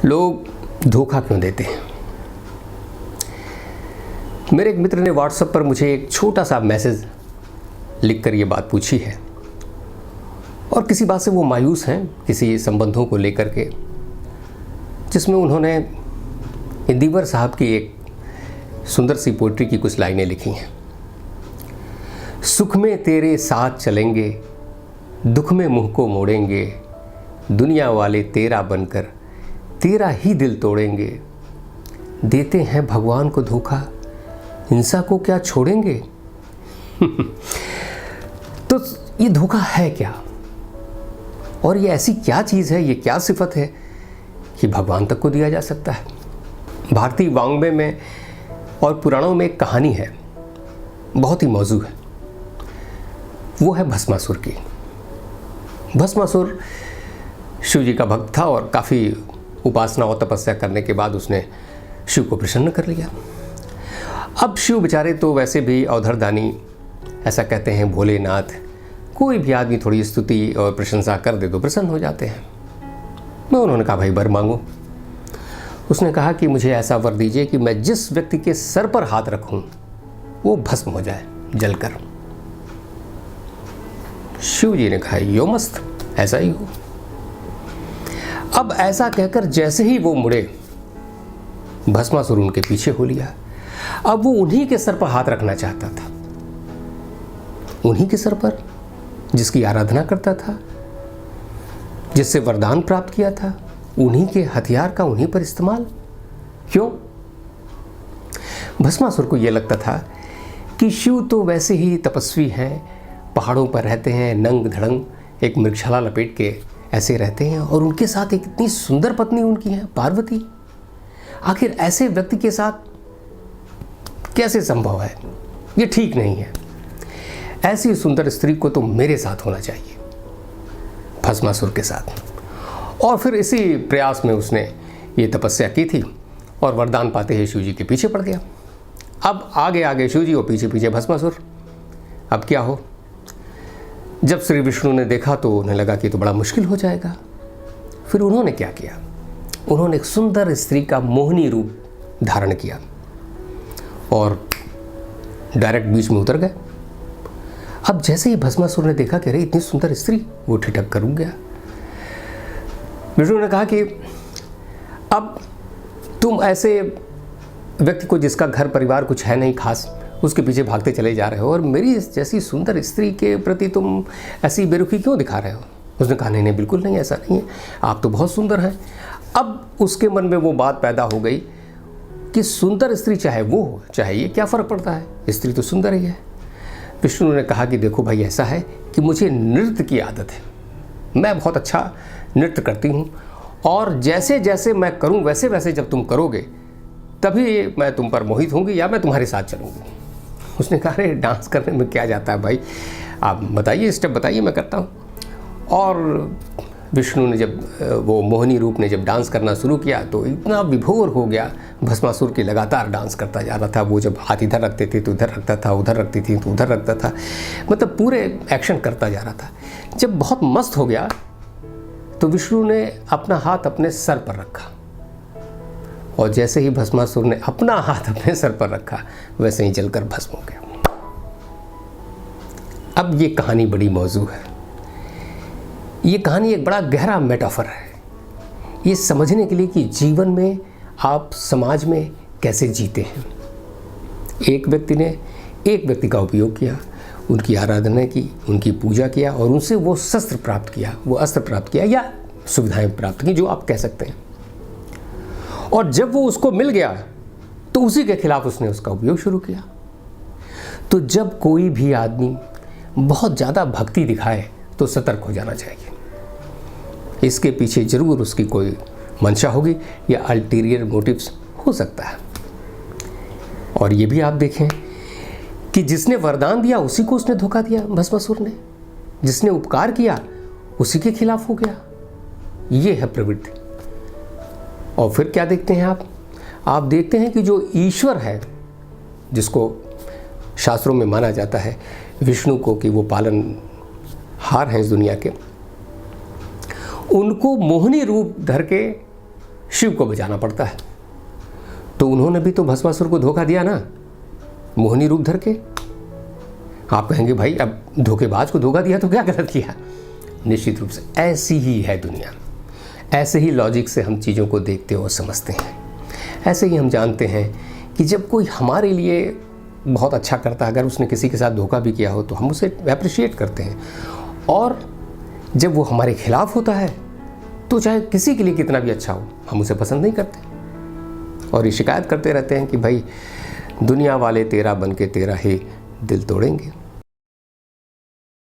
लोग धोखा क्यों देते हैं। मेरे एक मित्र ने व्हाट्सएप पर मुझे एक छोटा सा मैसेज लिखकर ये बात पूछी है और किसी बात से वो मायूस हैं, किसी संबंधों को लेकर के, जिसमें उन्होंने इंदिवर साहब की एक सुंदर सी पोइट्री की कुछ लाइनें लिखी हैं। सुख में तेरे साथ चलेंगे, दुख में मुंह को मोड़ेंगे, दुनिया वाले तेरा बनकर तेरा ही दिल तोड़ेंगे, देते हैं भगवान को धोखा, हिंसा को क्या छोड़ेंगे। तो ये धोखा है क्या, और ये ऐसी क्या चीज़ है, ये क्या सिफत है कि भगवान तक को दिया जा सकता है। भारतीय वाङ्मय में और पुराणों में एक कहानी है, बहुत ही मौजू है। वो है भस्मासुर की। भस्मासुर शिव जी का भक्त था और काफ़ी उपासना और तपस्या करने के बाद उसने शिव को प्रसन्न कर लिया। अब शिव बेचारे तो वैसे भी अवधरदानी, ऐसा कहते हैं भोलेनाथ, कोई भी आदमी थोड़ी स्तुति और प्रशंसा कर दे तो प्रसन्न हो जाते हैं। मैं उन्होंने कहा भाई वर मांगो। उसने कहा कि मुझे ऐसा वर दीजिए कि मैं जिस व्यक्ति के सर पर हाथ रखूं वो भस्म हो जाए जलकर। शिव जी ने कहा यो मस्त, ऐसा ही हो। अब ऐसा कहकर जैसे ही वो मुड़े, भस्मासुर उनके पीछे हो लिया। अब वो उन्हीं के सर पर हाथ रखना चाहता था, उन्हीं के सर पर जिसकी आराधना करता था, जिससे वरदान प्राप्त किया था, उन्हीं के हथियार का उन्हीं पर इस्तेमाल क्यों। भस्मासुर को यह लगता था कि शिव तो वैसे ही तपस्वी हैं, पहाड़ों पर रहते हैं, नंग धड़ंग एक मृगशाला लपेट के ऐसे रहते हैं, और उनके साथ एक इतनी सुंदर पत्नी उनकी है पार्वती। आखिर ऐसे व्यक्ति के साथ कैसे संभव है, ये ठीक नहीं है। ऐसी सुंदर स्त्री को तो मेरे साथ होना चाहिए, भस्मासुर के साथ। और फिर इसी प्रयास में उसने ये तपस्या की थी और वरदान पाते ही शिव जी के पीछे पड़ गया। अब आगे आगे शिव जी और पीछे पीछे भस्मासुर। अब क्या हो। जब श्री विष्णु ने देखा तो उन्हें लगा कि तो बड़ा मुश्किल हो जाएगा। फिर उन्होंने क्या किया, उन्होंने एक सुंदर स्त्री का मोहिनी रूप धारण किया और डायरेक्ट बीच में उतर गए। अब जैसे ही भस्मासुर ने देखा कि अरे इतनी सुंदर स्त्री, वो ठिठक कर रुक गया। विष्णु ने कहा कि अब तुम ऐसे व्यक्ति को जिसका घर परिवार कुछ है नहीं खास, उसके पीछे भागते चले जा रहे हो, और मेरी जैसी सुंदर स्त्री के प्रति तुम ऐसी बेरुखी क्यों दिखा रहे हो। उसने कहा नहीं बिल्कुल नहीं, ऐसा नहीं है, आप तो बहुत सुंदर हैं। अब उसके मन में वो बात पैदा हो गई कि सुंदर स्त्री चाहे वो हो चाहे ये, क्या फ़र्क पड़ता है, स्त्री तो सुंदर ही है। विष्णु ने कहा कि देखो भाई, ऐसा है कि मुझे नृत्य की आदत है, मैं बहुत अच्छा नृत्य करती हूँ, और जैसे जैसे मैं करूँ वैसे वैसे जब तुम करोगे तभी मैं तुम पर मोहित होंगी या मैं तुम्हारे साथ चलूँगी। उसने कहा अरे डांस करने में क्या जाता है भाई, आप बताइए, स्टेप बताइए, मैं करता हूँ। और विष्णु ने जब वो मोहिनी रूप ने जब डांस करना शुरू किया तो इतना विभोर हो गया भस्मासुर की, लगातार डांस करता जा रहा था। वो जब हाथ इधर रखते थे तो इधर रखता था, उधर रखती थी तो उधर रखता था, मतलब पूरे एक्शन करता जा रहा था। जब बहुत मस्त हो गया तो विष्णु ने अपना हाथ अपने सर पर रखा, और जैसे ही भस्मासुर ने अपना हाथ अपने सर पर रखा वैसे ही जलकर भस्म हो गया। अब ये कहानी बड़ी मौजू है। ये कहानी एक बड़ा गहरा मेटाफर है, ये समझने के लिए कि जीवन में आप समाज में कैसे जीते हैं। एक व्यक्ति ने एक व्यक्ति का उपयोग किया, उनकी आराधना की, उनकी पूजा किया, और उनसे वो शस्त्र प्राप्त किया, वो अस्त्र प्राप्त किया या सुविधाएं प्राप्त की, जो आप कह सकते हैं। और जब वो उसको मिल गया तो उसी के खिलाफ उसने उसका उपयोग शुरू किया। तो जब कोई भी आदमी बहुत ज़्यादा भक्ति दिखाए तो सतर्क हो जाना चाहिए। इसके पीछे जरूर उसकी कोई मंशा होगी या अल्टीरियर मोटिव्स हो सकता है। और ये भी आप देखें कि जिसने वरदान दिया उसी को उसने धोखा दिया भस्मासुर ने, जिसने उपकार किया उसी के खिलाफ हो गया। ये है प्रवृत्ति। और फिर क्या देखते हैं आप देखते हैं कि जो ईश्वर है, जिसको शास्त्रों में माना जाता है विष्णु को कि वो पालनहार हैं इस दुनिया के, उनको मोहिनी रूप धर के शिव को बचाना पड़ता है। तो उन्होंने भी तो भस्मासुर को धोखा दिया ना, मोहिनी रूप धर के। आप कहेंगे भाई अब धोखेबाज को धोखा दिया तो क्या गलत किया? निश्चित रूप से ऐसी ही है दुनिया, ऐसे ही लॉजिक से हम चीज़ों को देखते और समझते हैं। ऐसे ही हम जानते हैं कि जब कोई हमारे लिए बहुत अच्छा करता है, अगर उसने किसी के साथ धोखा भी किया हो तो हम उसे अप्रिशिएट करते हैं, और जब वो हमारे खिलाफ होता है तो चाहे किसी के लिए कितना भी अच्छा हो हम उसे पसंद नहीं करते और ये शिकायत करते रहते हैं कि भाई दुनिया वाले तेरा बन के तेरा ही दिल तोड़ेंगे।